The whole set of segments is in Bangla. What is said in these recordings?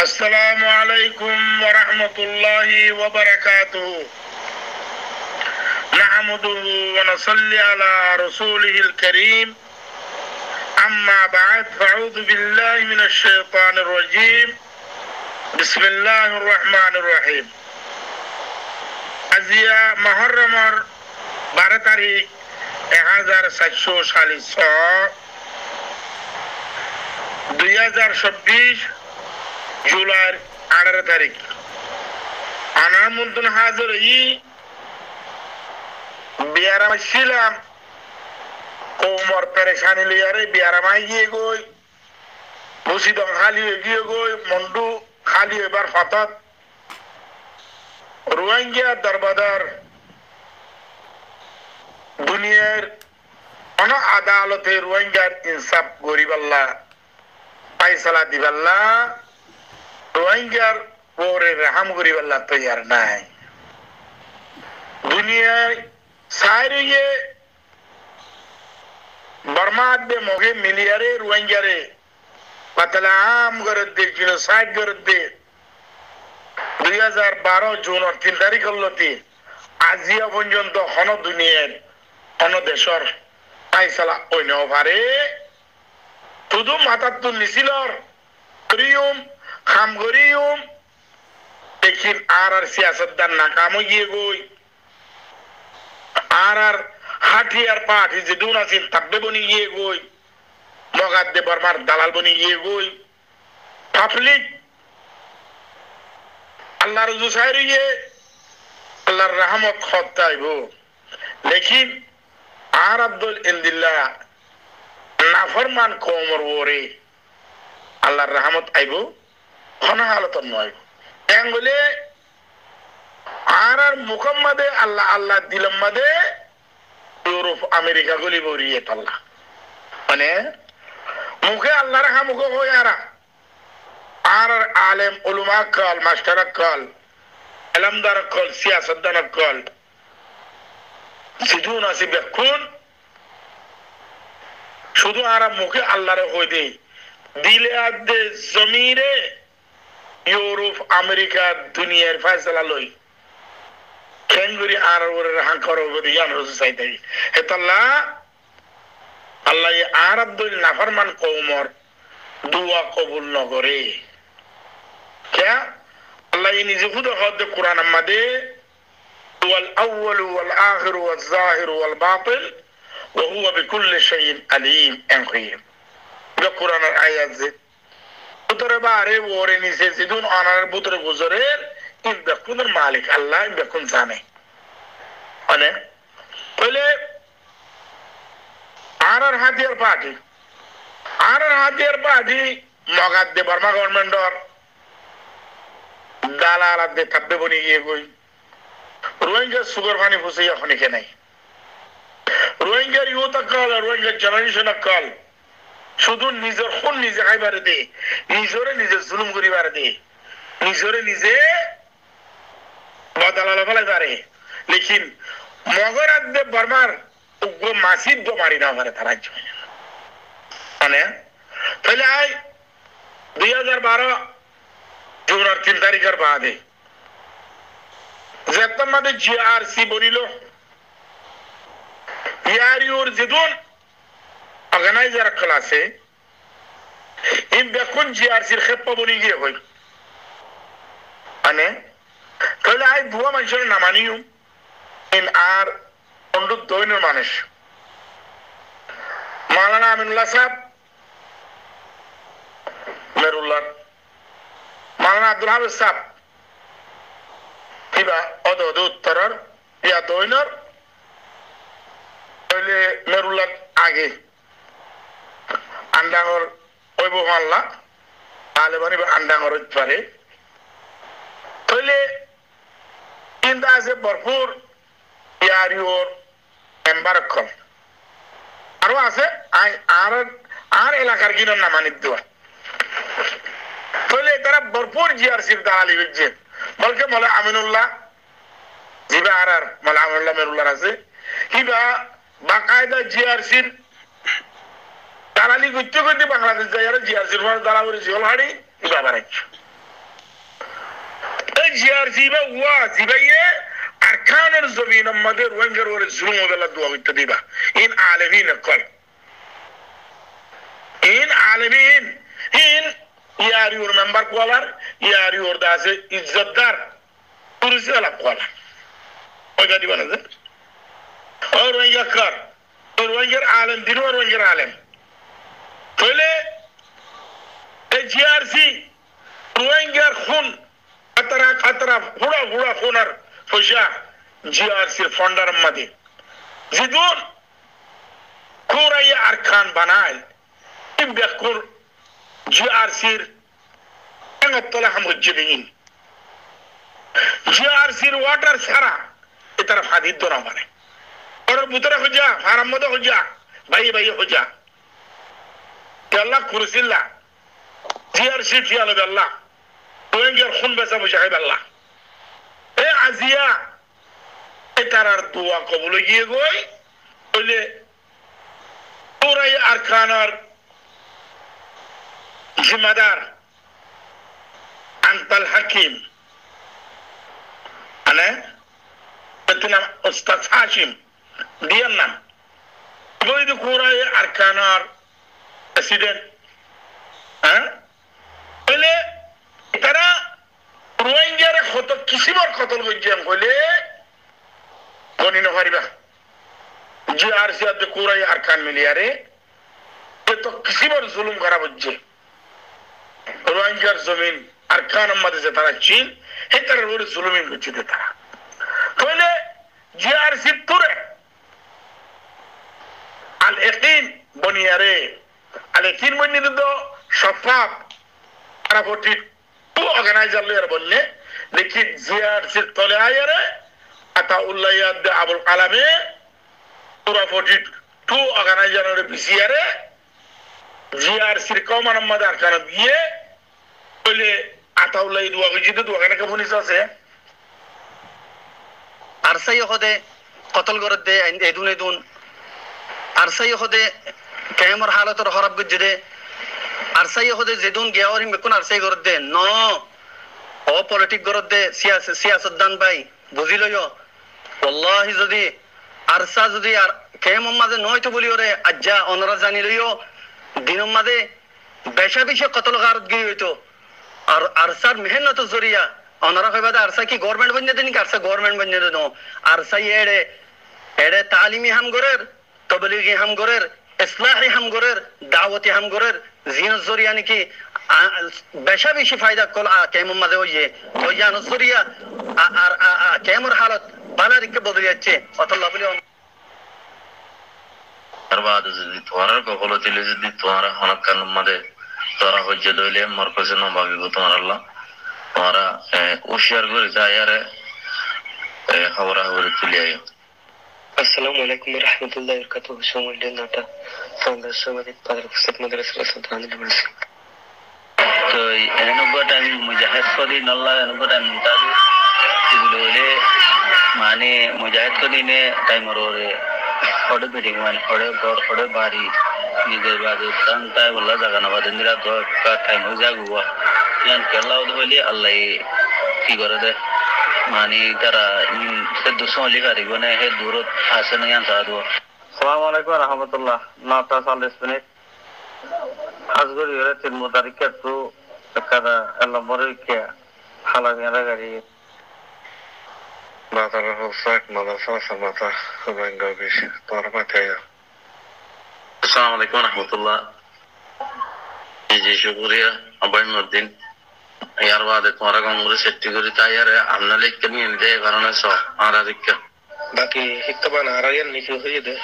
السلام عليكم ورحمة الله وبركاته. نحمده ونصلي على رسوله الكريم. أما بعد فأعوذ بالله من الشيطان الرجيم. بسم الله الرحمن الرحيم. আজিয়া মহররমর 12 তারিখ 1746 2026 জুলাই 18 তারিখ আনার মন্তন হাজির বিয়ারাম ছিলাম কোমর পেরেশানি লিয়ারে বিয়ারামাই গিয়ে গই মুসিদম খালি হয়ে গিয়ে গই মন্ডু খালি এবার হঠাৎ রোহিঙ্গা দরবাদার দুনিয়ার অন আদালতে রোহিঙ্গার ইনসাফ গরিবাল্লাহ ফাইসালা দিবাল্লাহ রোহিঙ্গার পরে রেহাম গরিবাল্লাহ তৈয়ার নাই দুনিয়ায় সাইরিয়ে বর্মাদে মগে মিলিয়ারে রোহিঙ্গারে পাতলাম করে দিয়েছিল 60 করে দিয়ে 2012 জুন 3 তারিখ হলতি আজিয়া পর্যন্ত হন দুনিয়ার হন দেশর ফাইসালা অন্য পারে শুধু মাথার তো নিছিলর করিউম খাম করিউম দেখিন আর সিয়াসতদার নাকাম গিয়ে গই আর হাটিয়ার পাঠি যে দুন আছেন তাব্বে বনি গিয়ে গই মগাদ্দে বর্মার দালাল বনি গিয়ে গই পাবলিক আল্লাহর রুজু সাইরিয়ে আল্লাহর রহমত খত্তাইব লেকিন আর আব্দুল ইন্দিল্লাহ নাফরমান কওমর ওরে আল্লাহর রহমত আইব খনা হালত নয় এঙ্গলে আর মুহাম্মদে আল্লাহ আল্লাহ দিলাম মাদে ইউরোপ আমেরিকা গলি বরিয়ে আল্লাহ মানে মুখে আল্লাহর রহমত হয় আর আলেম উলমা কল মাস্টার কল এলমদার কল সিয়াসতদান কল সিধু নাসিব এখন শুধু আর মুখে আল্লাহরে হই দে দিলে আদে জমিরে ইউরোপ আমেরিকা দুনিয়ার ফয়সালা লই কেঙ্গুরি আর ওরে হাঙ্কর ওরে ইয়ান রসু চাইতাই হেতাল্লাহ আল্লাহ আর আব্দুল নাফরমান কওমর দুয়া কবুল নগরে क्या अल्लाह ये निजे खुद खुद कुरान मदे वल अव्वल वल आखिर वल ज़ाहिर वल बातिन व हुवा बिकुल्लि शैइन अलीम एंखिम ये कुरान आयत से उतरे बारे वोरे निसे सिदुन अनार बुतरे गुजरे इन बेकुनर मालिक अल्लाह इन बेकुन जाने अने पहले आरर हाथियार पार्टी मगाद्दे बर्मा गवर्नमेंट और দালাল দে থাকবে বনি গিয়ে গই রোহিঙ্গা সুগার পানি ফুসে এখন এখানে নাই রোহিঙ্গার ইউথ কল রোহিঙ্গা জেনারেশন কল শুধু নিজের খুন নিজে খাইবারে দে নিজরে নিজে জুলুম করিবারে দে নিজরে নিজে বদলালা ফেলাই পারে লেকিন মগরাত দে বর্মার উগ্র মাসিদ দো মারি না পারে তারা মানে তাহলে আই 2012 জুন 3 তারিখের বাদে যেতমাদে জিআরসি বলিল ইয়ারিউর জিদুন অর্গানাইজার ক্লাসে ইন দেখুন জিআরসির খেপ্পা বনি গিয়ে হই মানে তাহলে আই বুয়া মানুষের নামানিও ইন আর অন্ডু দৈনের মানুষ মাওলানা আমিনুল্লাহ সাহেব মেরুল্লাহ মাওলানা আব্দুল হামিদ সাহেব কিবা অদ উত্তরের ইয়া দৈনর তাহলে মেরুল্লাহ আগে আন্ডাঙ্গর ওইব মাল্লা তাহলে মানে আন্ডাঙ্গর হইতে পারে তাহলে কিন্তু আছে ভরপুর ইয়ারিওর মেম্বার কম আরো আছে আর এলাকার কিনার নামানিত দেওয়া তাহলে তারা ভরপুর জিআরসির দালালি হচ্ছে বলকে মলে আমিনুল্লাহ জিবা আর মলে আমিনুল্লাহ মেরুল্লাহ আছে কিবা বাকায়দা জিআরসির দালালি করতে করতে বাংলাদেশ যাই আর জিআরসির দালাল করে জিওল হাড়ি কিবা বানাচ্ছে এই জিআরসি বা ওয়া জিবাইয়ে আরকানের জমিন আমাদের ওয়াঙ্গার ওরে জুলুম ওয়ালা দোয়া করতে দিবা ইন আলামিন call in alamin in yari or member kolar yari or dase izzatdar turisi ala kolar oga di bana or yakar or wanger alam din or wanger alam tole grc wanger khun atara hura khunar fosha grc founder madi zidun kuraya arkan banal بيكون جي ار سير انا طلع هم الجبين جي ار سير واتر سارا طرف حديد دونا مانے اور بوتر ہو جا حرام مد ہو جا بھائی ہو جا کہ اللہ کرسی اللہ جي ار سير في الله الله وينجر خن بس ابو شعيب الله اے عزيا اترار دعا قبول کیے گئی بولے پورا یہ ارکانار জিম্মাদার আনতাল হাকিম মানে নাম ওস্তাদ হাশিম দিয়ার নাম বৈধ কোরাই আরকানার প্রেসিডেন্ট হ্যাঁ বলে তারা রোহিঙ্গার কত কিসিমর কতল করছেন বলে গণি নপারিবা যে আর সিয়াতে কোরাই আরকান মিলিয়ারে তো কিসিমর জুলুম করা হচ্ছে রোহিঙ্গার জমিন আর খান আমাদের যে তারা চীন এই তারা ওর জুলুমিন করছে তারা তাহলে জিআরসি তুরে আল ইয়াকিন বনিয়ারে আল ইয়াকিন বনিয়ে তো সফাপ তারা ভোটি টু অর্গানাইজার লয়ার বললে দেখি জিআরসি তলে আয়ারে আতাউল্লাহ ইয়াদ আবুল কালামে পুরা ভোটি টু অর্গানাইজারের বিসিআরে জিআরসির কমান আমাদের আরকান দিয়ে বলে আতাউল্লাহ দোয়া গজিতে দোয়া কেন বনিস আছে আরসাই হদে কতল গরদ দে এদুন আরসাই হদে কেমর হালতর খরাব গজে আরসাই হদে যেদুন গিয়াওরি মেকুন আরসাই গরদ দে ন ও পলিটিক গরদ দে সিয়াসতদান ভাই বুঝিলইও ওয়াল্লাহি যদি আরসা যদি আর কেমন মাঝে নয় তো বলি ওরে আজ্জা অনরা জানি লইও দিনের মাঝে বেশা বেশি কতল গারদ গিয়ে হইতো আর আরসার মেহনত জরিয়া অনারা কইবা আরসা কি গভর্নমেন্ট বন্যে দেনি আরসা গভর্নমেন্ট বন্যে দেনো আরসা এড়ে এড়ে তালিমি হাম গরের তবলিগি হাম গরের ইসলাহি হাম গরের দাওয়াতি হাম গরের জিনত জরিয়া নাকি বেশা বেশি ফায়দা কল কেমন মাঝে হইয়ে ওই জানো জরিয়া আর কেমন হালত বালারিকে বদলে যাচ্ছে অতল্লাহ বলি बाद तुम्हारा कखलो दिले যদি তোমারা হনকান মধ্যে তোরা হজ্জে দইলে মরকজে ন ভাবিব তোমার আল্লাহ তোমারা ওশিয়ার করে যায়ারে খবরা খবর তুলি আইও আসসালামু আলাইকুম ওয়া রাহমাতুল্লাহি ওয়া বারাকাতুহু সময় নাটা ফাউন্ডার সমাজিক পাদর পুস্তক মাদ্রাসা সন্তান বলছি তো এনগো টাইম মুজাহিদ করি আল্লাহ এনগো টাইম তাবি দিলে মানে মুজাহিদ করি নে টাইম ওরে ওড়ে বিডিং মান ওড়ে গর ওড়ে বাড়ি নিজের বাড়ি তাই বলা জায়গা না বাদ দিলা তো কা টাইম হয়ে যাগুয়া ইয়ান কেলাও হইলে আল্লাহ কি করে দে মানে তারা সে দুশো লিখা দিবে না হে দূরত আসে না ইয়ান তারা দোয়া আসসালামু আলাইকুম ওয়া রাহমাতুল্লাহ নাটা 40 মিনিট আজগরি এর তিন মুতারিকা তো কাদা আল্লাহ মরিকে হালা মেরা গাড়ি Madar Hussack, Madar Sasa, Madar Hubengovish, Tormataya. Assalamu alaikum warahmatullah. जी शुक्रिया अबैनुद्दीन यार बाद तुम्हारा कांग्रेस सेक्रेटरी तैयार है हमने लेकर नहीं दे कारण सो आरा दिक्कत बाकी हिकबन आरायन निकल हुई दे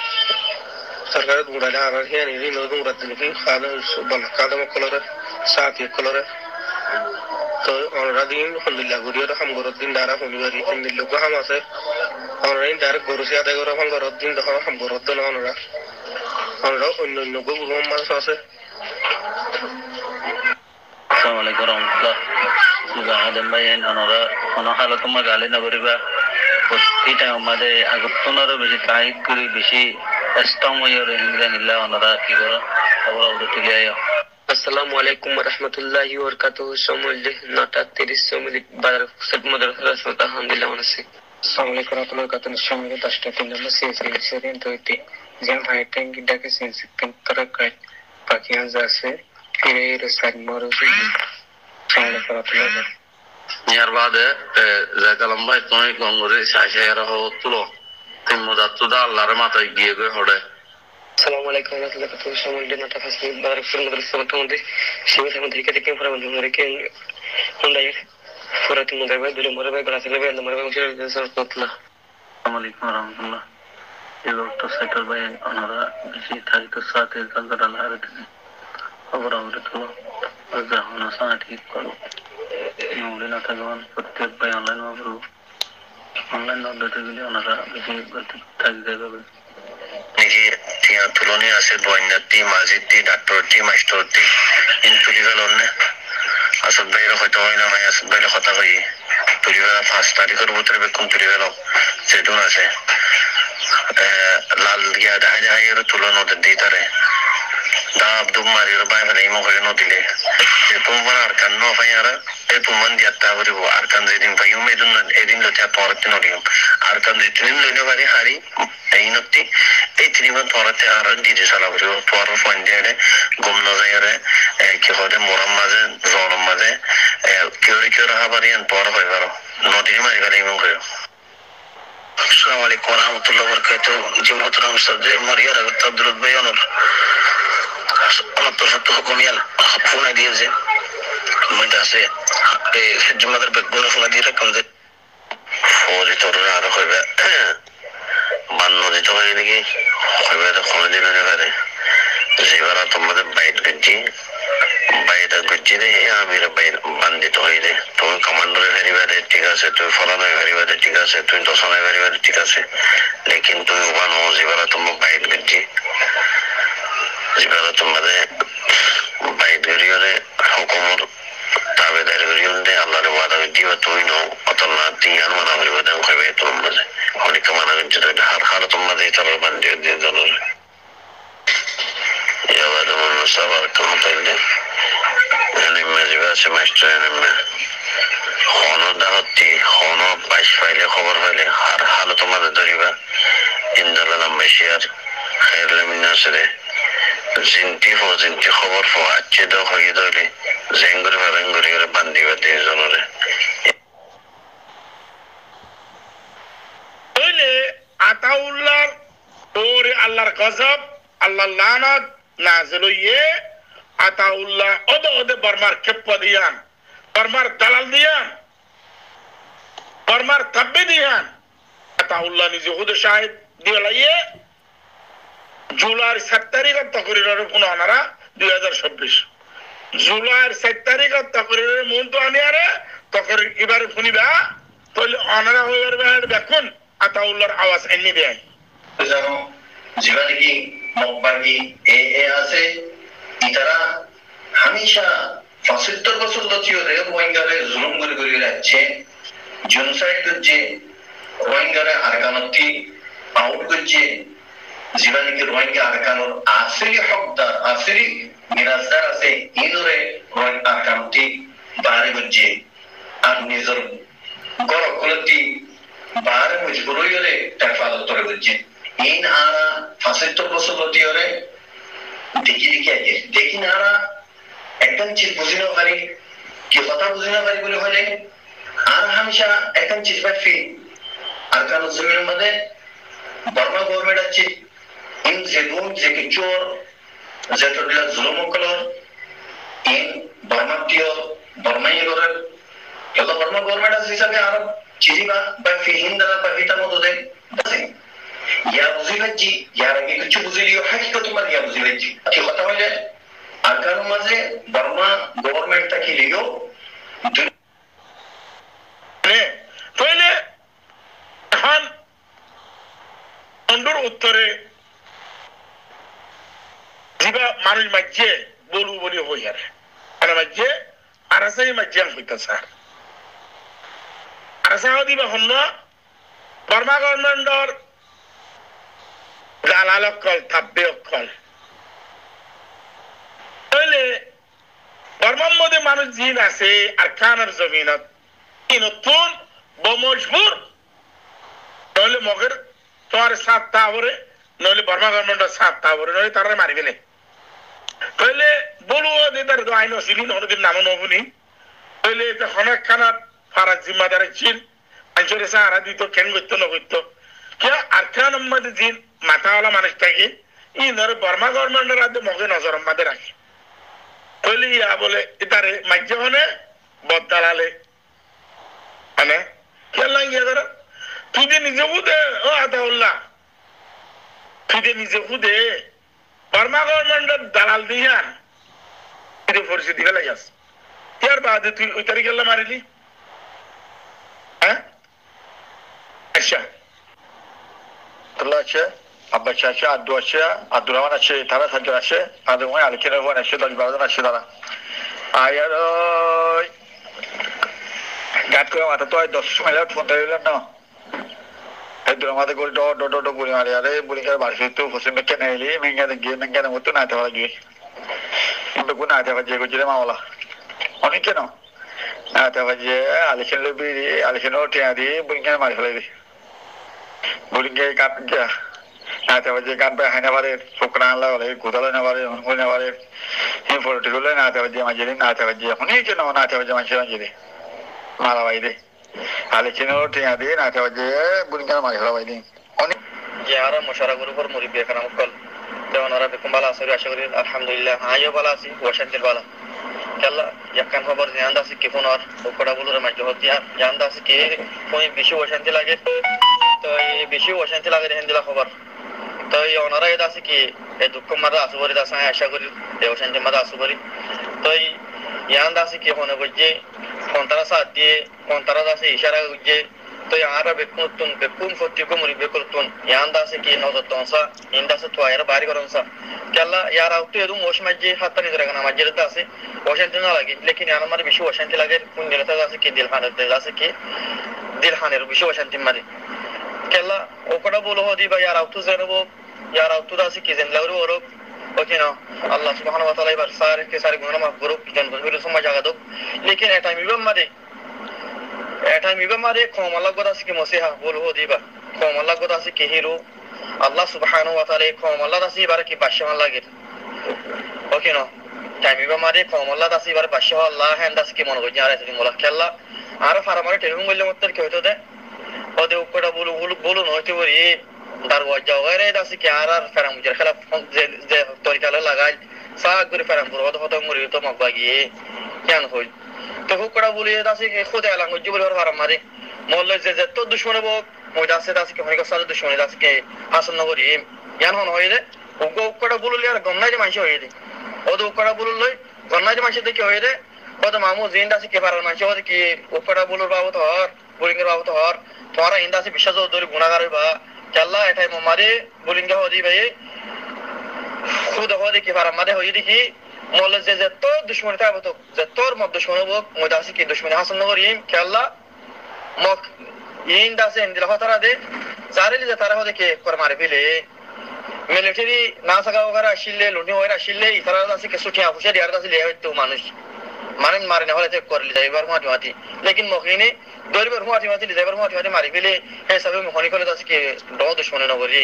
सरकार दूंगा जा रहा है नहीं लोग दूंगा तो नहीं खाना बन खाना में कलर साथ ही कलर तो और दिन अल्हम्दुलिल्लाह गुरिया तो हम गोरद दिन डारा होने वाली इन दिन लोग हम आसे और इन डायरेक्ट गोरस याद है गोरद हम गोरद दिन तो हम गोरद तो ना और इन लोगों को हम आसे আসসালামু আলাইকুম রহমতুল্লাহ হাজার ভাই ওনারা কোনো হালত গালি না করিবা প্রতিটা আমাদের আগতনারও বেশি তাহিদ করি বেশি স্ট্রং হয়ে হিংরা নিলা ওনারা কি করো খবর উঠে গিয়ে আসসালামু আলাইকুম ওয়া রাহমাতুল্লাহি ওয়া বারাকাতুহু সমুল্লে 9:30 মিনিট বাজার ফুসত মাদ্রাসা সাথে আলহামদুলিল্লাহ আছে আসসালামু আলাইকুম ওয়া রাহমাতুল্লাহি ওয়া বারাকাতুহু সমুল্লে 10টা 3 নম্বর সিএসি সেদিন তৈরি জাম হাইটেন গিডাকে সেন্সিটিভ তরকাই পাকিয়ান যাচ্ছে ফিরে রসাদ মরুজি সামনে করাতলা ইয়ার বাদে জাকালাম ভাই তুমি গঙ্গরে সাইসারা হতুলো তিন মুদাতুদা আল্লাহর মাথায় গিয়ে গই হড়ে আসসালামু আলাইকুম ওয়া রাহমাতুল্লাহি ওয়া বারাকাতুহু সমুল্লে 9:30 বাজার ফুসত মাদ্রাসা সাথে মধ্যে শিবির থেকে থেকে পরে মধ্যে কে হুন্ডাই ফুরাত মধ্যে ভাই দুলে মরে ভাই গ্লাসে ভাই মরে ভাই মুশার সাল্লাল্লাহু আলাইকুম ওয়া রাহমাতুল্লাহ এই লোকটা সেটার ভাই ওনারা বেশি থাকতো সাথে কালকাটা লাগাতে খবর আমরা তো যখন আসা ঠিক করো নৌলে না থাকবেন প্রত্যেক ভাই অনলাইন মাবরু অনলাইন নদতে গেলে ওনারা বেশি থাকতে যাবে নিজে তিয়া তুলনি আছে বন্যাতি মাজিদটি ডাক্তারটি মাস্টারটি ইনফিলিভাল অন্য আসল ভাইয়ের হয়তো হয় না ভাই আসল ভাইয়ের কথা কই তুলিবেলা 5 তারিখের ভিতরে বেকুন তুলিবেলা যেটুন আছে লাল গিয়া দেখা যায় এর তুলনা দিতে তারে দাব দুম মারির বাইরে ইমো হয়ে নদিলে যে তোমার আর কান্ন ভাইয়ারা এ তুমান যাত্রা করিব আর কান যেদিন ভাইও মেদুন এদিন লতে পরতে নদিম আর কান যেদিন লইলে বাড়ি হারি এই নতি এই তিনবার পরতে আর দিদি সালা করিব পর ফোন দিয়ে গম না যায়রে কি হতে মোরাম মাঝে জনম মাঝে কিওরি কিওরা হাবারিয়ান পর হয়ে গেল নদীর মারি গেলে ইমো হয়ে আসসালামু আলাইকুম ওয়া রাহমাতুল্লাহি ওয়া বারাকাতুহু জি মোহতারাম সাদে মারিয়া রাগত আব্দুল ভাইয়ানোর আমার তো সত্য হুকুমিয়াল ফোন দিয়েছে মধ্যে আছে এই জুমাদের বেগুন ফোন দিয়ে রাখুন যে ফোরে তোর আর হইবে মান্য দিতে হয় নাকি হইবে তো ফোন দিলে নেবে যেবার তোমাদের বাইট গেছি বাইটা গেছি রে আমির বাইর বান্ধিত হইলে তুমি কমান্ডারে ভেরিবাদে ঠিক আছে তুমি ফলানোয় ভেরিবাদে ঠিক আছে তুমি দশনায় ভেরিবাদে ঠিক আছে লেকিন তুমি বানো যেবার তোমার বাইট গেছি যেবার তোমাদের বাইট গড়িয়ে হুকুমর তাবেদার গড়িয়ে আল্লাহর ওয়াদা দিবা তুমি নো অতলা তিয়ার মানা করিবা দাম খাইবে তোমার অনেক মানা গেছে হার হার তোমাদের তার বান্ধে দিয়ে দলর ইয়াবাদ মুসাবার কোন তাইলে এলিমে জিবাসে মাস্টার এলিমে হনো দাহতি হনো পাইস ফাইলে খবর ফাইলে হার হাল তোমাদের ধরিবা ইন্দালাম মেশিয়ার খায়রুল মিনাসরে জিনতি খবর ফো আচ্ছে দাও হয়ে ধরে জেঙ্গুরি ভাঙ্গুরি করে বান্ধিবা দিয়ে জনরে হইলে আতাউল্লাহ ওরে আল্লাহর গজব আল্লাহর লানত নাযিল হইয়ে আতাউল্লাহ ওদে বর্মার খেপ্পা দিয়ান বর্মার দালাল দিয়ান বর্মার তাব্বে দিয়ান আতাউল্লাহ নিজে হুদ শাহিদ দিয়ে লাইয়ে জুলাইয়ের 7 তারিখের তকরিরের কোন আনারা 2026 জুলাইয়ের 7 তারিখের তকরিরের মন তো আনিয়ারে তকরির এবারে শুনিবা তাহলে আনারা হইবার দেখুন আতাউল্লাহর আওয়াজ এনে দেয় জানো জীবনে কি মকবাগি এ আছে ইতারা হামেশা 75 বছর লচিওরে রোহিঙ্গারে জুলুম করে রাখছে জেনোসাইড করছে রোহিঙ্গারে আরকানতি আউট করছে জীবনে কি রোহিঙ্গা আরকানোর আসলি হকদার আসলি মিরাজদার আছে ইনরে রোহিঙ্গা আরকানতি বারে করছে আর নিজের গরকুলতি বারে মজবুর হইরে হেফাজত করে করছে ইন আরা 75 বছর লচিওরে দেখি না একদম চিজ বুঝি না পারি কি কথা বুঝি না পারি বলে হলে আর হামেশা একদম চিজ পাই আর কারণ জমির মধ্যে বর্মা গভর্নমেন্ট আছে ইন যেগুন যে কিচোর যেটা জুলুম কলর ইন বর্মা টিও বর্মাই গরের যত বর্মা গভর্নমেন্ট আছে হিসাবে আর চিজিবা বা হিন্দারা বা হিতার মতো দেয় ইয়া বুঝিবাজি ইয়ার আগে কিছু বুঝিলিও হাকিকত তোমার ইয়া বুঝিবাজি কি কথা হইলে আর কারণ মাঝে বর্মা গভর্নমেন্ট তাকে লিও তাহলে এখন অন্ডর উত্তরে জিবা মানুষ মাঝে বলু বলি হই আর মানে মাঝে আরাসাই মাজ্জান হইতাছে আরাসা দিবা হন্ন বর্মা গভর্নমেন্টর গালাল অকল থাব্বে অকল তাহলে বর্মার মধ্যে মানুষ জিন আছে আর খানার জমিনত নতুন বমজবুর নইলে মগের তোমার সাত তাবরে নইলে বর্মা গভর্নমেন্টের সাত তাবরে নইলে তারা মারি ফেলে তাহলে বলু তার আইন ছিল নদিন নাম নবনি তাহলে অনেক খানার ফারাক জিম্মাদার ছিল আঞ্চলে সাহারা দিত কেন করতো নগরতো কে আর খান মধ্যে জিন মাথাওয়ালা মানুষটাকে ই নরে বর্মা গভর্নমেন্টের রাজ্যে মগে নজর আমাদের রাখে তাহলে ইয়া বলে এটারে মাজ্য হনে বদদালালে মানে খেলা গিয়া ধর তুই যে নিজে খুদে ও আতাউল্লাহ তুই যে নিজে খুদে বর্মা গভর্নমেন্টের দালাল দিয়ান তুই পরিস্থিতি ফেলে যাস ইয়ার বাদে তুই ওই তারিখ গেলা মারিলি হ্যাঁ আচ্ছা আল্লাহ আছে আব্বাস আছে আব্দু আছে আব্দুর রহমান আছে তারা সাজ্জাদ আছে তাদের মনে আলোচনা হওয়া আছে 10-12 জন আছে তারা আয়ার গাত করে মাথা তো 10 মিনিট ফোন দিলাম না এদের আমাদের গোল ডট বলি মারি আরে বলি করে বাড়ি তো ফসে মেকে নেলি মেঙ্গা মতো না তাওয়া গিয়ে কিন্তু কোন আতে বাজে গজরে মাওলা অনেক কেন আতে বাজে আলোচনা লবি আলোচনা টিয়া দি বলি করে মারি ফেলাই বলি কে কাট গিয়া আতে বাজে কাট বে হাইনা বারে ফকরা আনলা বলে গোদালে না বারে হইনা বারে এই ফটো গুলো না আতে বাজে মাঝে না আতে বাজে অনেক কেন না আতে বাজে মাঝে মাঝে মারা বাইরে আলোচনা টিয়া দি না আতে বাজে বলি করে মারি ফেলাই দি অনেক ইয়ারা মুশারা গ্রুপের মুরিব্বি এখানে মুকল তেমন ওরা বেকুম বালা আছে আশা করি আলহামদুলিল্লাহ আইও বালা আছি ওয়াশান্তির বালা কেলা ইয়াকান খবর জানদা আছে কি ফোনর ওকড়া বলুরে মাঝে হতিয়া জানদা আছে কি কোই বেশি ওয়াশান্তি লাগে তো এই বেশি ওয়াশান্তি লাগে হেন্দিলা খবর তো এই ওনারা এটা আছে কি এই দুঃখ মারা আসুবরি দাস আশা করি এই ওয়াশান্তি মারা আসুবরি তো এই জানদা আছে কি ফোন বুঝে কোনটারা সাথ দিয়ে কোনটারা আছে ইশারা বুঝে তো ইয়ারা বেকুম ফতিকো মুরিব্বি করতুন ইয়ানদা আছে কি নজরতনসা ইন্দাসে তো আয়রা বাড়ি করনসা কেলা ইয়ারা তো এদু মোশ মাঝে হাতটা নিতে রাখনা মাঝে যেটা আছে ওয়াশান্তি না লাগে লেকিন ইয়ার আমার বেশি ওয়াশান্তি লাগে কোন দিলটা আছে কি দিলহানের আছে কি দিলহানের বেশি ওয়াশান্তি মারি কেলা ওকড়া বলো হদি বা ইয়ারা তো জানবো ইয়ারা তো আছে কি জান লাগরো ওর ওকে না আল্লাহ সুবহানাহু ওয়া তাআলা এবার সারে কে সারে গুনাহ মাফ করুক জন বলবির সময় জায়গা দাও লেকিন এটা মিবম মারে এটা মিবা মারে কমলা গদা আছে কি মসিহা বলো হদি বা কমলা গদা আছে কি হিরো আল্লাহ সুবহানাহু ওয়া তাআলা কমলা আছে এবার কি বাদশাহ লাগে ওকে না টাইমিবা মারে কমলা আছে এবার বাদশাহ আল্লাহ হ্যান্ডাস কি মনে করি আর আছে মোলা খেলা আর ফারামারে টেলিফোন করলে মত কি হতো দে ওদে ওকড়া বলো নয়তো বলি দরওয়াজা ওরে আছে কি আর ফারাম মুজের খেলা যে তরিকালে লাগাই সাগ করে ফারাম পুরো হতো মরি তো মগবাগিয়ে কেন হই তো ওকড়া বলি আছে কি খুদে আলাঙ্গ জীবল ফারাম মারে মোল্লে যে তো দুশমনে বক মইদা আছে কি হনিকা সালে দুশমনে আছে কি হাসান নগরী ইয়ান হন হইলে ওকড়া বললি আর গন্নাই যে মানসি হইলে ওদে ওকড়া বললই গন্নাই যে মানসি দেখি হইলে ওদে মামু জিন্দা আছে কি ফারাম মানসি ওদে কি ওকড়া বলর বাবু তো হর বুলিঙ্গের বাবু তো হর তোরা ইন্দা আছে বিশ্বাস দরি গুনাহগার বা চাল্লা এটাই মারে বুলিঙ্গা হদি ভাই খুদ হদি কি ফারাম মাদে হই দেখি মোল্লে যে তো দুশমনে তাবো তো যে তোর মত দুশমনে বক মইদা আছে কি দুশমনে হাসান নগরী খেলা মক ইন্দা আছে ইন্দিলা হতারা দে জারিলি যে তারা হদে কি করে মারে ফেলে মিলিটারি না থাকা ওখানে আসলে লুটি হয়ে আসলে ইতারা আছে কিছু ঠিয়া ফুসে দিয়ার আছে লে হইতো মানুষ মারে না হলে করলে যাইবার মাটি লেকিন মকিনে দরিবার মাটি যাইবার মাটি মারি ফেলে এই সব মহনি করে আছে কি ড দুশমনে নগরী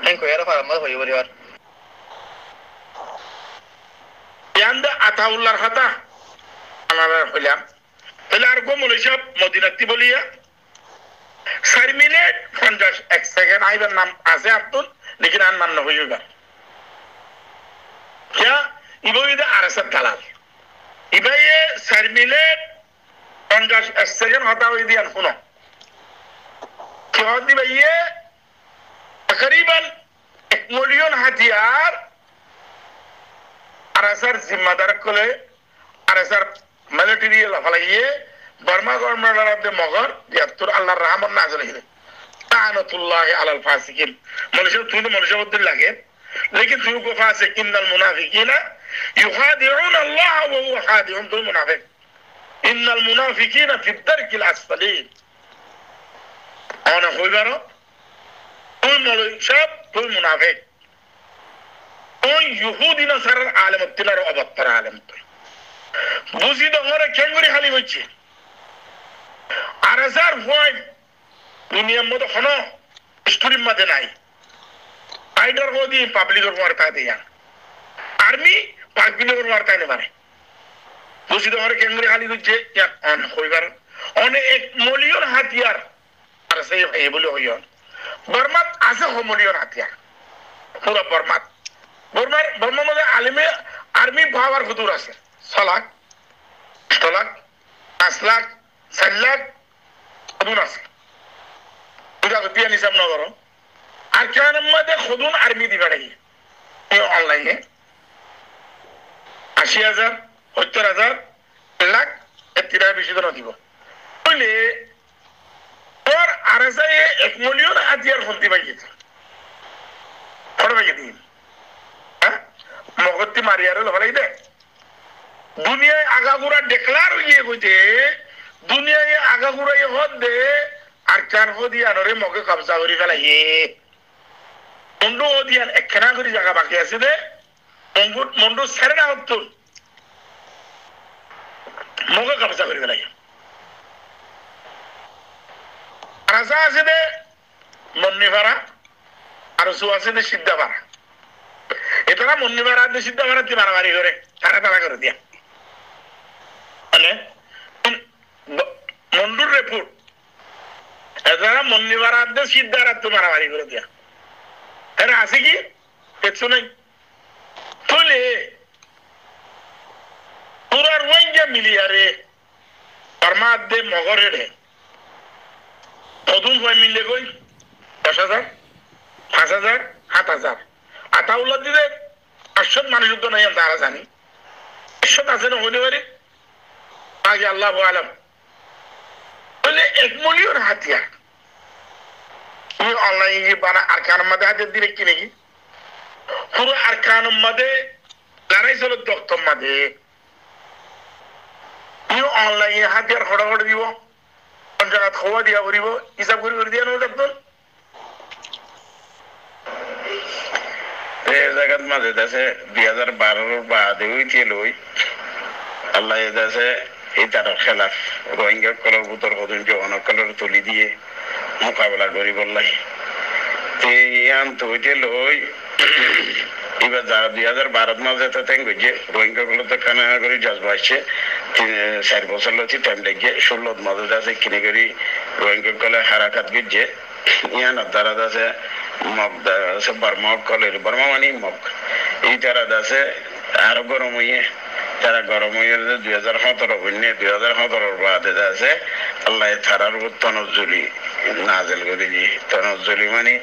হেন কইরা ফারাম হই বলিবার ইয়ান্দা আতাউল্লাহর কথা আমরা হইলাম তাহলে আর গো মলেশিয়া মদিনাতি বলিয়া 4 মিনিট 51 সেকেন্ড আইবার নাম আছে আব্দুল লেকিন আন মান হইবা क्या ইবইদা আরসাত দালাল ইবাইয়ে 4 মিনিট 51 সেকেন্ড হতা হই দিয়ান শুনো কি হদি ভাইয়ে तकरीबन 1 মিলিয়ন হাতিয়ার আরসার জিম্মাদার কোলে আরসার মিলিটারি লাফালাইয়ে বর্মা গভর্নমেন্ট অফ দ্য মগর ইয়াতুর আল্লাহর রহমত নাযিল হইবে তাআনাতুল্লাহ আলাল ফাসিকিন মনুষ্য তুই মনুষ্য বলতে লাগে लेकिन तुम को फासिक इन्नल मुनाफिकीना युखादिउन अल्लाह व हुवा खादिउन तुम मुनाफिक ইন্নাল মুনাফিকিনা ফি দারকিল আসফালিন আনা হইবারো তুই মৌলভী সাহেব তুই মুনাফিক তুই ইহুদি নাসারার আলেম তিলার অবত্তর আলেম তুই বুঝি দহরে কেঙ্গুরি খালি হচ্ছে আর হাজার পয়েন্ট দুনিয়ার মধ্যে কোনো স্টোরির মধ্যে নাই আইডার গদি পাবলিকের মারতা দিয়া আর্মি পাবলিকের মারতা নে মানে বুঝি দহরে কেঙ্গুরি খালি হচ্ছে অন হইবার অনেক 1 মিলিয়ন হাতিয়ার আর সেই এই বলে হইও বর্মাত আছে মিলিয়ন হাতিয়ার পুরো বর্মার মধ্যে আলিমে আর্মি পাওয়ার হুদুর আছে 6 লাখ 8 লাখ 5 লাখ 4 লাখ হুদুর আছে দুটা দিয়ে নিসাব না করো আর কেন মধ্যে খুদুন আর্মি দিবা নাই অনলাইনে 80,000 70,000 লাখ এর বেশি তো দিব বলে তোর আর এসে 1 মিলিয়ন হাতিয়ার ফন্দি পাইছে ফটো পাইছে দিন মগতি মারিয়ারে লফালাই দে দুনিয়ায় আগাগুড়া ডেক্লার হয়ে গেছে দুনিয়ায় আগাগুড়া হদ দে আর কার হদিয়ানরে মগে কবজা করি ফেলাইয়ে মন্ডু হদিয়ান একখানা করে জায়গা বাকি আছে দে মন্ডু ছেড়ে না হতো মগে কবজা করি ফেলাই রাজা আছে দে মন্নি ভাড়া আর সু আছে দে সিদ্ধা ভাড়া এটা মন্নি ভাড়া দে সিদ্ধা ভাড়া তুই মারামারি করে তারা করে দিয়া মানে মন্ডুর রিপোর্ট এটা মন্নি ভাড়া দে সিদ্ধা রাত মারামারি করে দিয়া এরা আছে কি দেখছো নাই তুলে পুরা রোহিঙ্গা মিলিয়ারে বর্মার দে মগরে রে প্রথম কয় মিললে কই 10,000 5,000 7,000 আতাউল্লাহ দিলে 500 মানুষ তো নাই তারা জানি 500 আছে না হইতে পারে আগে আল্লাহ আলম বলে 1 মিলিয়ন হাতিয়ার তুমি অনলাইনে বানা আরকানের মধ্যে হাতে দিলে কিনে কি পুরো আরকানের মধ্যে লড়াই চলো দক্তর মধ্যে তুমি অনলাইনে হাতিয়ার হড়াহড় দিব জায়গা খোয়া দিয়া করিব হিসাব করে দিয়া নেব দক্তর জায়গার মাঝে দেশে 2012 বাদে হইতে লই আল্লাহ দেশে এই তার খেলাফ রোহিঙ্গা কলর বুতর কদিন জনকলর তুলি দিয়ে মোকাবেলা করি বললাই ইয়ান তো হইতে লই এবার যা 2012 মাঝে তো তেন গেছে রোহিঙ্গা গুলো তো কানা করে জজবা আসছে 4 বছর লছি টাইম লেগে 16 মাঝে আছে কিনে করি রোহিঙ্গা কলে হারাকাত গেছে ইয়ান দ্বারা আছে মগ আছে বর্মা কলের বর্মা মানে মগ এই তারা আছে আরো গরম হইয়ে তারা গরম হয়ে 2017 বন্যে 2017 বাদে আছে আল্লাহ থারার তনজ্জুলি নাজেল করে দিয়ে তনজ্জুলি মানে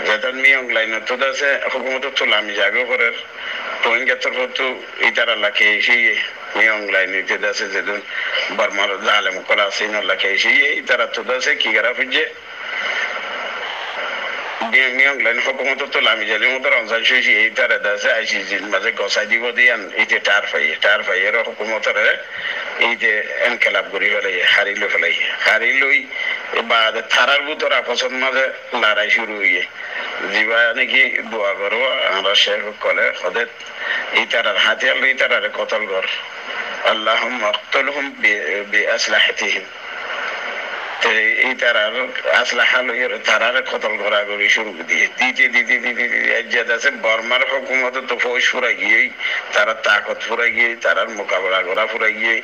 যেটা নিয়ম লাইন তো আছে হুকুমত তোলা আমি জাগো করার রোহিঙ্গা তরফ তো এই তারা লাখে এসে নিয়ম লাইন নিতে আছে যেদিন বর্মার জালেম করা আছে লাখে এসে এই তারা তো আছে কি করা ফিরছে নিয়ম লাইন হুকুমত তোলা আমি জালি মতো রমজান শুয়েছি এই তারা আছে আইসিজির মাঝে গসাই দিব দিয়ান এই যে টার পাই এর হুকুমতের এই যে এনকেলাপ করি ফেলাই হারিলই বা থারার ভিতর আপসের মাঝে লড়াই শুরু হইয়ে জিবা নাকি দোয়া করবো আমরা শেখ কলে ওদের এই তারার হাতিয়ার এই তারার কতল কর আল্লাহ মক্তলহুম বিআসলাহাতিহিম এই তারার আসলাহা লইয়ের তারার কতল ঘোরাঘুরি শুরু দিয়ে দিতে আছে বর্মার হুকুমত তো ফৌজ ফুরাই গিয়ে তারা তাকত ফুরাই গিয়ে তারার মোকাবেলা করা ফুরাই গিয়ে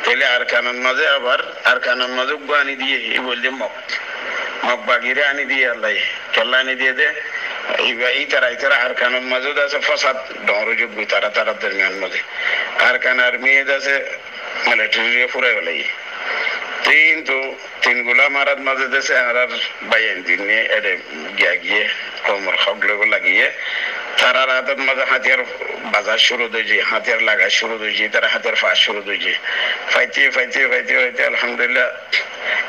তাহলে আর কানের মাঝে আবার আর কানের মাঝে আনি দিয়ে এই বলছে মক বাগিরে আনি দিয়ে আল্লাহ কেল্লা আনি দিয়ে দে এই তারা আর কানের মাঝে আছে ফসাদ ডরযোগ্য তারা দরমিয়ান মাঝে আর কানার মেয়ে আছে মিলিটারি ফুরাই বেলাই কিন্তু তিনগুলা মারার মাঝে দেশে আর বাইন দিন নিয়ে এড়ে গিয়ে কোমর হগলে লাগিয়ে তারা রাতের মাঝে হাতিয়ার বাজার শুরু হয়েছে হাতিয়ার লাগা শুরু হয়েছে তারা হাতিয়ার ফাঁস শুরু হয়েছে ফাইতে আলহামদুলিল্লাহ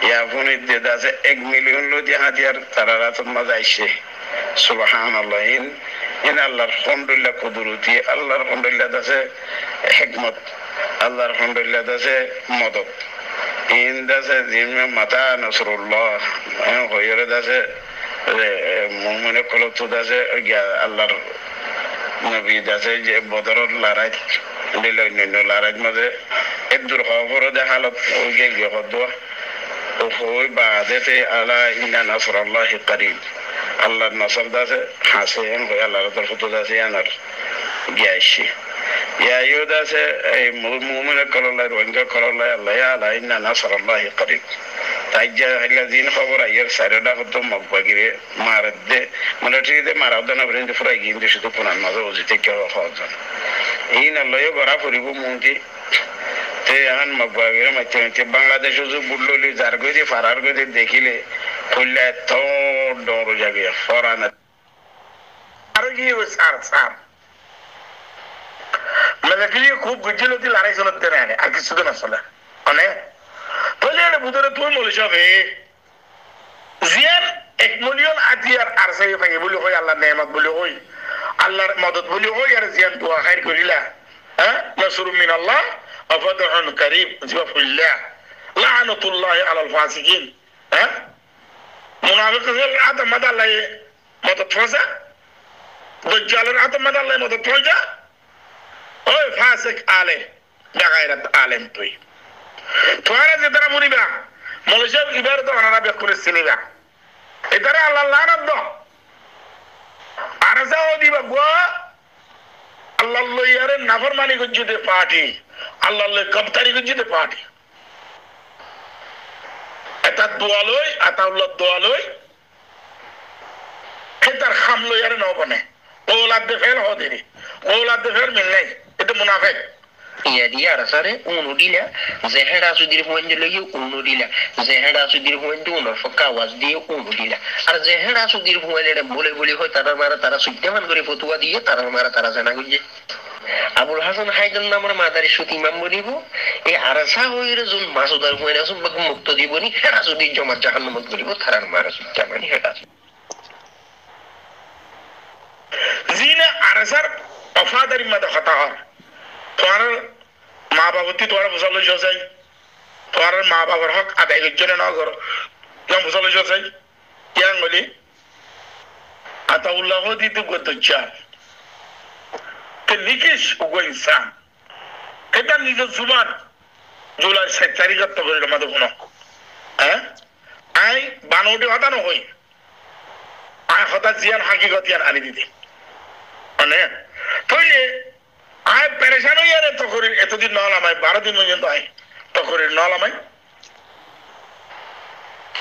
ইয়াফোন আছে 1 মিলিয়ন লোক হাতিয়ার তারা রাতের মাঝে আইসে সুবহানাল্লাহ ইন আল্লাহর আলহামদুলিল্লাহ কুদরতি আল্লাহর আলহামদুলিল্লাহ আছে হিকমত আল্লাহর আলহামদুলিল্লাহ দাসে মদত ইন দাসে জিমে মাতা নসরুল্লাহ হইরে দাসে মুমিনে কলত দাসে আল্লাহর নবী দাসে যে বদরর লড়াই দিল অন্যান্য লড়াইয়ের মাঝে একদূর খবর দে হালত ওই গিয়ে হদোয়া ও হই বাদেতে আলা ইন্না নাসরুল্লাহি করিব আল্লাহর নসর দাসে হাসেন হই আল্লাহর তরফ দাসে আনার গিয়াছি ইয়া দাসে এই মুমিনে কললাই রোহিঙ্গা কললাই আল্লাহ আলা ইন্না নাসরুল্লাহি করিব তাই যে দিন খবর আইয়ার সাইডা হতো মগবাগিরে মারদে মানে ঠিক মারাদনা বলেন যে ফুরাই গিয়ে শুধু পুনান মাঝে ওজিতে কেউ হজন এই না লয় গড়া ফুরিব মুঙ্কি তে এখন মগবাগিরে মাইতে মাইতে বাংলাদেশ বুড়লি যার গদি ফারার গদি দেখিলে কইলে এত ডর যাবে ফরানা আর কি সার সার মানে কি খুব গুজিল দি লড়াই চলতে না আর কিছু তো না চলে মানে তোলে বুদরে তুই মলিস হবে জিয়ার 1 মিলিয়ন আদিয়ার আর সাই ফাই বলি কই আল্লাহ নেয়ামত বলি কই আল্লাহর মদদ বলি কই আর জিয়ান দোয়া খাইর করিলা হ্যাঁ নাসরু মিনাল্লাহ ওয়া ফাতহুন কারীব জিওয়াফিল্লাহ লানাতুল্লাহি আলাল ফাসিকিন হ্যাঁ মুনাফিকদের আদম মাদাল্লাহ মদদ ফসা দজ্জালের আদম মাদাল্লাহ মদদ ফসা ওই ফাসিক আলে গায়রাত আলেম তুই তোরা যে তারা মুনিবা মলেশিয়া ইবার তো আনারা বেক করে সিনিবা এটারে আল্লাহ লানাত দাও আর যাও দিবা গো আল্লাহ লইয়ারে নাফরমানি গজ্জিতে পার্টি আল্লাহ লই কবতারি গজ্জিতে পার্টি এটা দোয়ালই আতাউল্লাহ দোয়ালই এটার খাম লইয়ারে নাও বনে Hollande they fail হদিরি Hollande they fail মিল নাই এটা মুনাফিক iya dia rasare unu dila zehera sudir huende lagi unu dila zehera sudir huende unu fakka was dia unu dila ar zehera sudir huende bole bole hoy tara sujjaman করে ফতুয়া দিয়ে তারা জানা গিয়ে আবুল হাসান হায়দার নামের মাদারি সুতি ইমাম বলিব এই আরসা হইরে যুন মাসুদার হুয়াইনা সব মুক্ত দিবনি হেরা সুদির জমা জাহান্নামত বলিব তারার মারা সুজ্জামানি হেরা জিনা আরসার ওফাদারি মাদা খাতা হয় তোমার মা বাবতি তোমার মুসল্লি যাই তোমার মা বাবার হক আদায় জন্য না করো কেমন মুসল্লি যাই কেন বলি আতাউল্লাহ দিতে গতচ্ছা তে নিকিস উগো ইনসান এটা নিজের জুবান জুলাই 7 তারিখ তো করে আমাদের কোনো হ্যাঁ আই বানোটি হতানো হই আই হতা জিয়ান হাকিগত ইয়ার আনি দিতে মানে তইলে আয় পেরেশান হয়ে যাবে তখন এতদিন নলামাই 12 দিন পর্যন্ত আয় তখন নলামাই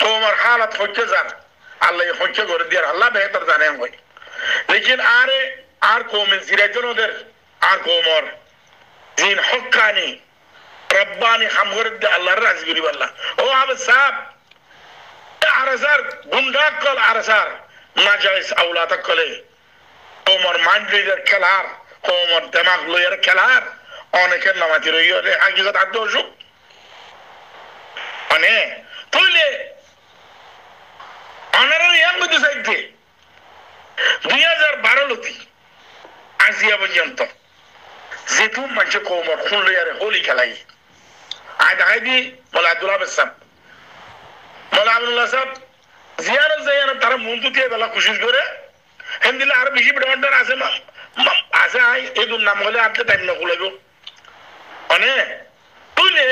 তোমার হালাত হচ্ছে যান আল্লাহ হচ্ছে করে দিয়ে আল্লাহ বেহতর জানে হয় লেকিন আর কৌমের জিরাজন ওদের আর কৌমর জিন হকানি রব্বানি হাম করে দিয়ে আল্লাহর রাজি করি আল্লাহ ও আবে সাহেব আরসার গুন্ডা কল আরসার না জায়েজ আওলাদ কলে কৌমর মাইন্ড লিডার খেলার কৌমর দেমাগ লইয়ার খেলার অনেকের নামাতি রইলে হাকিগত আদ্য অসুখ মানে তইলে অনারার ইয়ান বুঝতে চাইতে 2012 লতি আজিয়া পর্যন্ত যেটু মানুষ কৌমর খুন লইয়ারে হোলি খেলাই আয় দেখাই দি বলে আব্দুল্লাহ সাহেব বলে আব্দুল্লাহ সাহেব জিয়ারত যাইয়ান তারা মন্ত্র দিয়ে বেলা কোশিশ করে হেন্দিলে আর বেশি ব্রান্ডার আছে না আছে আই এই দুন নাম হলে আপনি টাইম না খুলাইব মানে তুইলে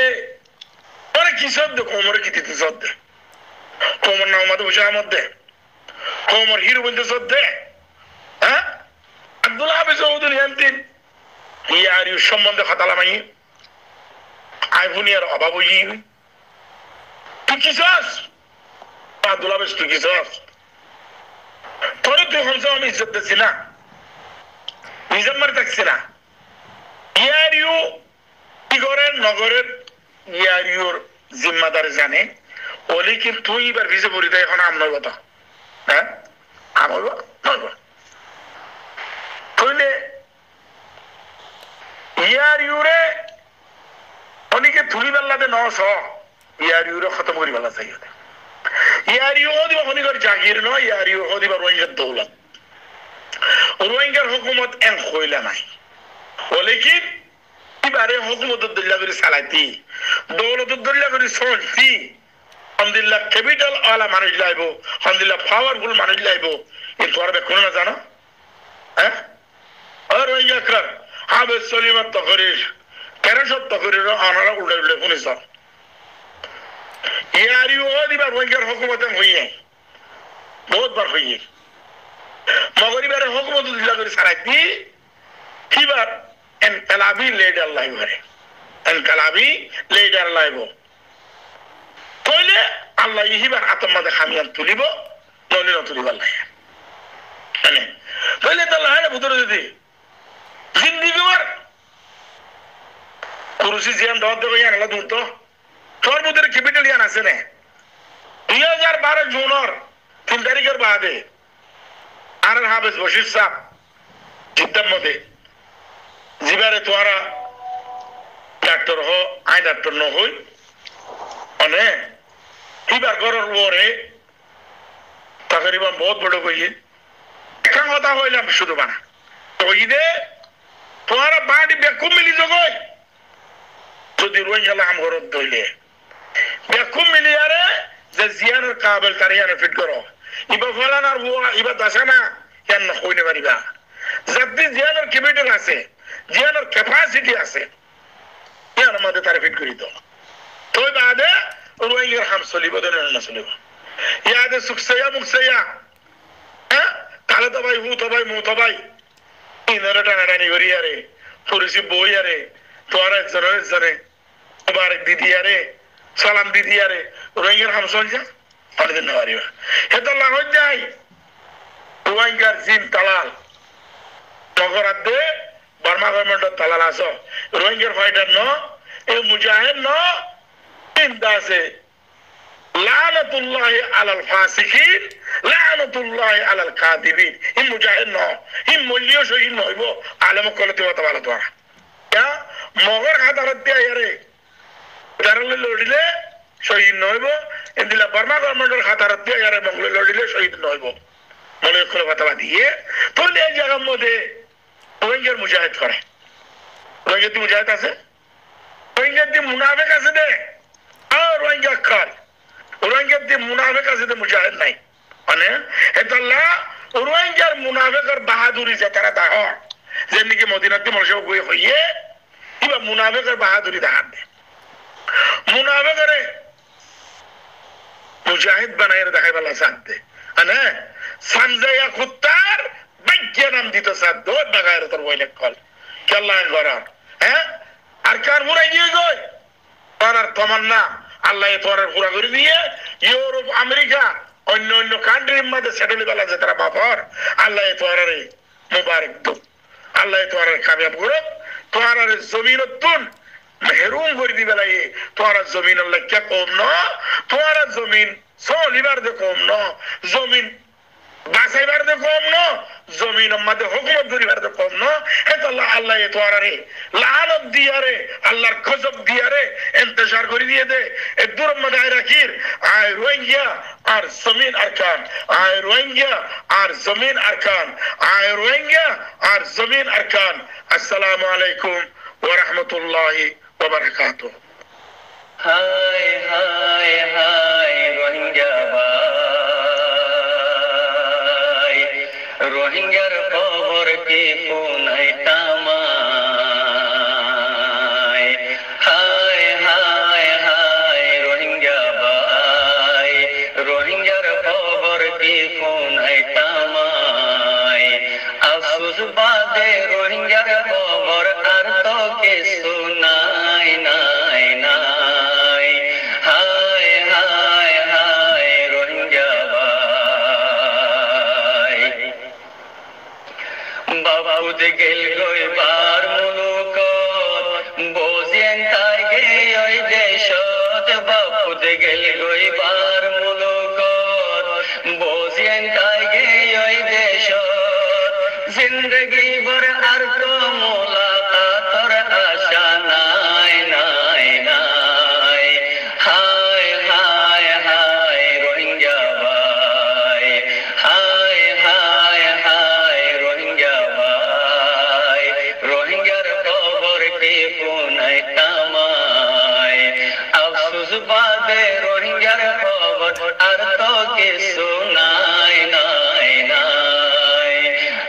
ওরা কি শব্দ কোমরে কি দিতে শব্দ কোমর নাম মধ্যে বসে মধ্যে কোমর হিরো বলতে শব্দ হ্যাঁ আব্দুল্লাহ আবে চৌধুরী হেন্দিন ইয়ার ইউ সম্বন্ধে খাতালামাই আইফোনিয়ার অভাব হই তুই কি চাস আব্দুল্লাহ বেশ তুই কি চাস তোরে তুই হমসা আমি ইজ্জত দিচ্ছি না নিজাম্মার থাকছে না ইয়ার ইউ ইগরের নগরের ইয়ার ইউর জিম্মাদার জানে ওলি কি তুই এবার ভিজে পড়ি দেয় এখন আমনই কথা হ্যাঁ আমল নইব তুইলে ইয়ার ইউরে অনেকে তুলি বেল্লাতে নস ইয়ার ইউরে খতম করি বেলা চাই ইয়ার ইউ দিবা খনিকর জাগির নয় ইয়ার ইউ দিবা রোহিঙ্গার দৌলত রোহিঙ্গার হুকুমত এন হইলা নাই বলে কি হিবারে হুকুমতুদ্দুল্লাহ করে সালাইতি দৌলতুদ্দুল্লাহ করে চলতি আলহামদুলিল্লাহ ক্যাপিটাল ওয়ালা মানুষ লাইব আলহামদুলিল্লাহ পাওয়ারফুল মানুষ লাইব কিন্তু আর বেকুন না জানো হ্যাঁ আর ওই একরার হাবে সলিমাত তকরির 1300 তকরির আনারা উল্টে উল্টে শুনিস ইয়ারি ও দিবার ওইকার হুকুমতে হইয়ে বহুত বার হইয়ে মগরিবারে হুকুমতুদ্দুল্লাহ করে সালাইতি হিবার এনকালাবি লিডার লাইব রে এনকালাবি লিডার লাইব কইলে আল্লাহ ইহিবার আতমাদে খামিয়ান তুলিব নলিন তুলিবার লাগে মানে কইলে তো আল্লাহ ভিতরে যদি জিন্দিগি মার কুরসি জিয়ান দাওয়াত দেবে ইয়ান আল্লাহ দুন তো তোর ভিতরে ক্যাপিটাল ইয়ান আছে না 2012 জুনের 3 তারিখের বাদে আর হাফেজ বশির সাহেব জিদ্দার মধ্যে জিবারে তোরা ডাক্তার হো আই ডাক্তার ন হই অনে হিবার ঘরের ওরে তাকরিবান বহুত বড় কইয়ে একটা কথা হইলাম শুধু বানা কই দে তোরা বাড়ি বেকুম মিলি জগই যদি রই গেল আম ঘর দইলে বেকুম মিলি আরে যে জিয়ানের কাবিল তারিয়ানে ফিট করো ইবা ফলানার বুয়া ইবা দাসানা কেন হইনে পারিবা যদি জিয়ানের ক্যাপিটাল আছে জিয়ানের ক্যাপাসিটি আছে ইয়ার মধ্যে তার ফিট করি তো তোই বাদে রোহিঙ্গার হাম চলিব দেন না চলিব ইয়াদে সুখসায়া মুখসায়া হ্যাঁ তাহলে তো ভাই হু তো ভাই মু তো ভাই ইনারে টানাটানি করি আরে পুলিশি বই আরে তোর একজনে মুবারক দিদি আরে সালাম দিদি আরে রোহিঙ্গার হাম চল যা অনেকদিন না পারিবা হেতো লাহজ যাই রোহিঙ্গার জিম তালাল নগরাত দে বার্মা গভর্নমেন্টের তালাল আস রোহিঙ্গার ফাইটার ন এ মুজাহিদ ন ইন্দাসে লানাতুল্লাহি আলাল ফাসিকিন লানাতুল্লাহি আলাল কাযিবিন ই মুজাহিদ ন ই মলিও শহীদ নইব আলেম কলতে কথা বলা তো ইয়া মগর খাতারত দিয়া ইয়ারে দারলে লড়িলে শহীদ নইব ইন্দিলা বার্মা গভর্নমেন্টের খাতারত দিয়া ইয়ারে মঙ্গলে লড়িলে শহীদ নইব মলে কল কথা দিয়ে তো এই জায়গার মধ্যে রোহিঙ্গার মুজাহিদ করে রোহিঙ্গার মুজাহিদ আছে রোহিঙ্গার দি মুনাফিক আছে দে আর রোহিঙ্গা খাল রোহিঙ্গার দি মুনাফিক আছে দে মুজাহিদ নাই মানে এতলা রোহিঙ্গার মুনাফিকের বাহাদুরি যে তারা দাহ যেদিকে মদিনাতে মানুষ গই হইয়ে কিবা মুনাফিকের বাহাদুরি দেখাত দে মুনাফিকের মুজাহিদ বানাই দেখাই বেলা সাথ দে মানে সানজায়া কুত্তার বাইকে নাম দিত সাথ দো বাগায়ের তোর বইলে কল কেল্লা গরার হ্যাঁ আর কার মুরাই গিয়ে গই তোর তমান্না আল্লাহ তোর পুরা করে দিয়ে ইউরোপ আমেরিকা অন্য অন্য কান্ট্রির মধ্যে সেটেল বেলা যে তারা বাপর আল্লাহ তোর মুবারক দো আল্লাহ তোর কামিয়াব করো তোর জমিন তুন মেহরুম করে দিবে লাগে তোর জমিন আল্লাহ কে কম ন তোর জমিন সলিবার দে কম ন জমিন বাসাইবার দে কম ন জমিন মধ্যে হুকুমত করিবার দে কম ন এত আল্লাহ আল্লাহ এ তোর রে লানত দিয়া রে আল্লাহর গজব দিয়া রে ইন্তজার করে দিয়ে দে এ দূর মধ্যে রাখির আয় রোহিঙ্গা আর জমিন আরকান আয় রোহিঙ্গা আর জমিন আরকান আয় রোহিঙ্গা আর জমিন আরকান আসসালামু আলাইকুম ওয়া রাহমাতুল্লাহি ওয়া বারাকাতুহু হায় হায় হায় রোহিঙ্গা ভাই রোহিঙ্গার খবর কি কোনাই তামাই হায় হায় হায় রোহিঙ্গা ভাই রোহিঙ্গার খবর কি কোনাই তামাই আফসোস বাদে রোহিঙ্গার খবর আর তো কিছু নাই নাই নাই হায় হায় হায় রোহিঙ্গা ভাই বাবুদ গেল গইবার মুলুক বোঝেন তাই গে ওই দেশত বাবুদ গেল গইবার মুলুক বোঝেন তাই গে ওই দেশত জিন্দগি ভর আর তো মুলাকাতর আশা নাই নাই নাই হায় হায় হায় রোহিঙ্গা ভাই হায় হায় হায় রোহিঙ্গা ভাই রোহিঙ্গার খবর কি কোন রোহিঙ্গার খবর আর তো কিছু নাই নাই নাই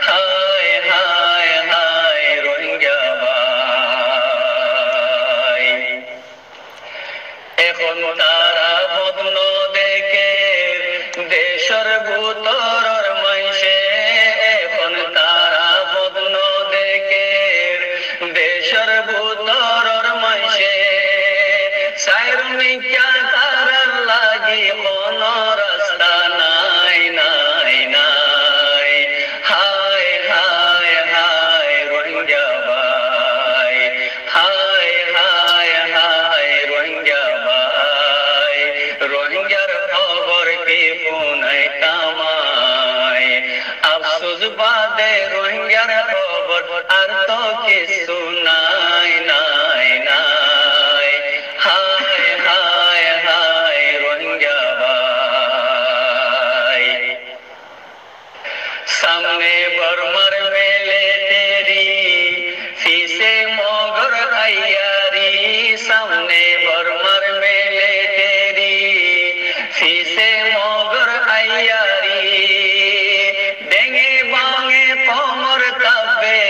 হায় হায় হায় রোহিঙ্গা ভাই এখন তারা বদন দেখে দেশের ভূতরর মাইসে এখন তারা বদন দেখে দেশের ভূতরর মাইসে সাইর মিকা তারার লাগি কোন রাস্তা নাই নাই নাই হায় হায় হায় রোহিঙ্গা ভাই হায় হায় হায় রোহিঙ্গা ভাই রোহিঙ্গার খবর কি পুনাই কামাই আফসোস বাদে রোহিঙ্গার খবর আর তো কিছু নাই নাই নাই হায় হায় হায় রোহিঙ্গা ভাই सामने बर्मर मेले तेरी फीसे मोगर अय्यारी सामने बर्मर मेले तेरी फीसे मोगर अय्यारी देंगे बांगे पोमर तब्बे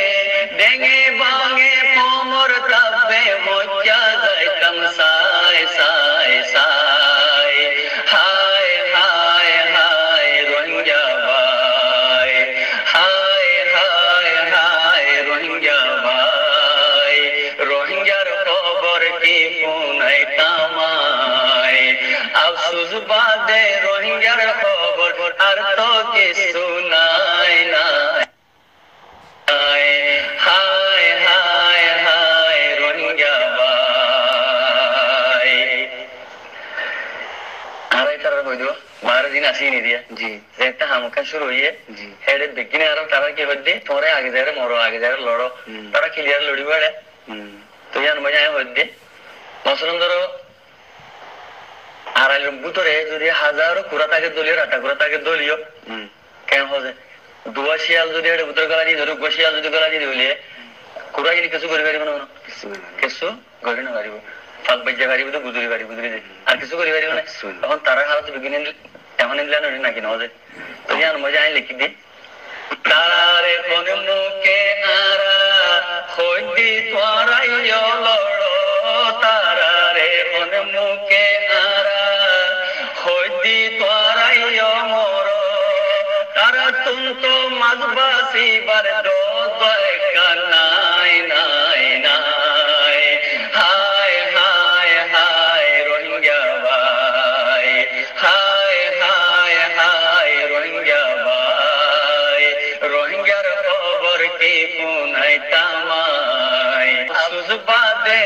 देंगे बांगे पोमर तब्बे मोचा जाय कम साय साय साय हाय हाय हाय रोहिंग्या भाई हाय हाय हाय रोहिंग्या भाई रोहिंग्यार खबर की पुनाई कामाई अफसोस बादे रोहिंग्यार खबर আর তো কিছু নাই নাই হায় হায় হায় রোহিঙ্গা ভাই আড়াই তারা কই দিও 12 দিন আসি নি দিয়া জি যেটা হামকা শুরু হইয়ে জি হেডে বেগিনে আর তারা কি হদ্দে তোরে আগে যারে মরো আগে যারে লড়ো তারা ক্লিয়ার লড়ি বেড়ে তো জান মজা হদ্দে মসলন ধরো আড়াই বুতরে যদি হাজারো কুড়া থাকে দলীয় আটা কুড়া থাকে দলীয় কেন হবে দুয়া শিয়াল যদি এটা বুতর গলা দিয়ে ধরো গোশিয়াল যদি গলা দিয়ে হইলে কুড়া যদি কিছু করে পারিব না কিছু করে না পারিব ফাঁক বাজ্যা পারিব তো বুঝুরি পারিব বুঝুরি আর কিছু করে পারিব না তখন তারা হালত বিগিনে এমন দিলানো নাকি না হবে তো জান মজা আই লিখি দি তারারে কোন মুখে আরা হইদি তোরাইও লড়ো তারারে কোন মুখে আরা হইদি তোরাইও মরো তারা তুম তো মাজবাসি বার দো দয়কা নাই নাই নাই হায় হায় হায় রোহিঙ্গা ভাই হায় হায় হায় রোহিঙ্গা ভাই রোহিঙ্গার খবর কি পুনাই তামাই আফসোস বাদে